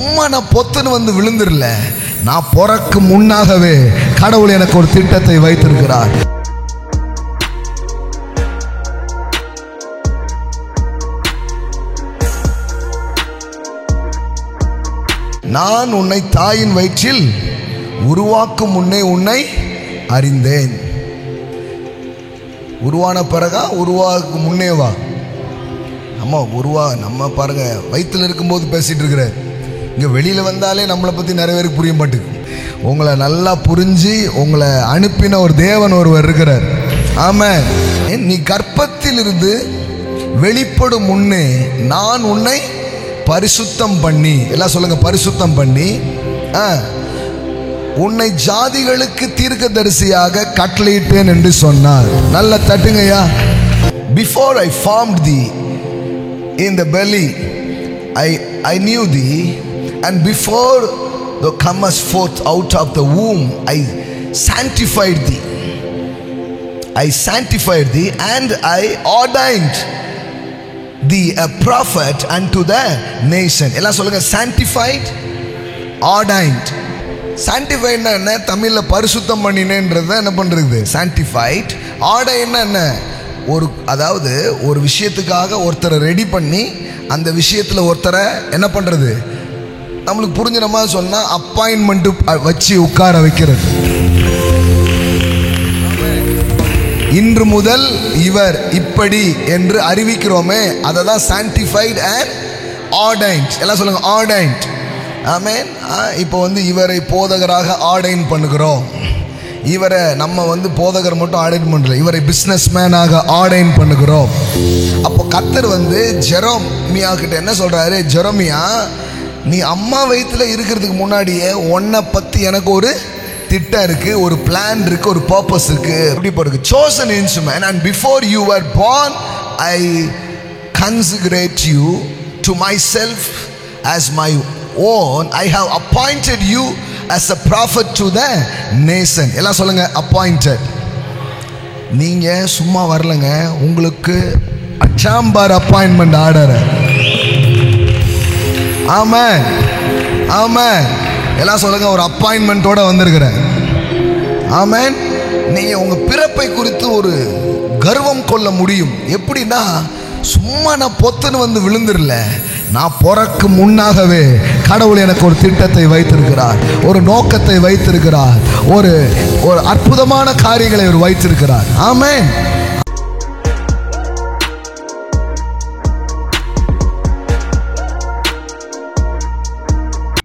சும்மா நான் பொத்துன்னு வந்து விழுந்துடல. நான் பிறக்கு முன்னாகவே கடவுள் எனக்கு ஒரு திட்டத்தை வைத்திருக்கிறார். நான் உன்னை தாயின் வயிற்றில் உருவாக்கும் முன்னே உன்னை அறிந்தேன். உருவான பிறகா உருவாக்கும் முன்னேவா? நம்ம பாருங்க வயிற்றில் இருக்கும்போது பேசிட்டு இருக்கிற, இங்கே வெளியில் வந்தாலே நம்மளை பற்றி நிறைய பேருக்கு புரிய மாட்டேங்குது. உங்களை நல்லா புரிஞ்சு உங்களை அனுப்பின ஒரு தேவன் ஒருவர் இருக்கிறார். ஆமாம். நீ கர்ப்பத்தில் இருந்து வெளிப்படும் முன்னே நான் உன்னை பரிசுத்தம் பண்ணி, எல்லாம் சொல்லுங்க, பரிசுத்தம் பண்ணி உன்னை ஜாதிகளுக்கு தீர்க்கதரிசியாக கட்டளையிட்டேன் என்று சொன்னார். நல்ல தட்டுங்கய்யா. Before I formed thee in the belly I knew thee, and before thou comest forth out of the womb I sanctified thee. I sanctified thee and I ordained thee a prophet unto the nation. எல்லாம் சொல்லுங்க, sanctified, ordained. sanctified என்ன? தமிழ்ல பரிசுத்தம் பண்ணினேன்றத என்ன பண்றது? sanctified. ordained என்ன? அதாவது ஒரு விஷயத்துக்காக ஒருத்தரை ரெடி பண்ணி அந்த விஷயத்துல ஒருத்தரை என்ன பண்றது? நம்மளுக்கு புரிஞ்சுற மாதிரி சொன்னா அப்பாயின்மெண்ட் வச்சு உட்கார வைக்கிறது. இன்று முதல் இவர் இப்படி என்று அறிவிக்கிறோமே, அதை தான் sanctified and ordained. எல்லாம் சொல்லுங்க, ordained. ஆமென். இப்போ இவரை போதகராக ஆர்டைன் பண்ணுகிறோம். இவரை நம்ம போதகர் மட்டும் ஆர்டைன் பண்ணல, இவரை பிஸ்னஸ் மேனாக ஆர்டைன் பண்ணுகிறோம். அப்போ கர்த்தர் ஜெரோமியா கிட்ட என்ன சொல்றாரு? ஜெரோமியா, நீ அம்மா வயிற்றுல இருக்கிறதுக்கு முன்னாடியே உன்னை பத்தி எனக்கு ஒரு திட்டம் இருக்கு, ஒரு பிளான் இருக்கு, ஒரு பர்பஸ் இருக்கு. எப்படி இருக்கு? chosen instrument, and before you were born I consecrate you to myself as my own. I have appointed you as a prophet to the nation. எல்லாம் சொல்லுங்க, appointed. நீங்க சும்மா வரலங்க, உங்களுக்கு அச்சாம்பார் அப்பாயின்மெண்ட் ஆர்டர். ஆமென், ஆமென். எல்லாம் சொல்லுங்க, ஒரு அப்பாயின்மெண்டோட வந்திருக்கிறேன். ஆமென். நீங்க உங்க பிறப்பை குறித்து ஒரு கர்வம் கொள்ள முடியும். எப்படின்னா, சும்மா நான் பொத்துன்னு வந்து விழுந்துடல. நான் பிறக்கு முன்னாகவே கடவுள் எனக்கு ஒரு திட்டத்தை வைத்திருக்கிறார், ஒரு நோக்கத்தை வைத்திருக்கிறார், ஒரு அற்புதமான காரியங்களை அவர் வைத்திருக்கிறார். ஆமென்.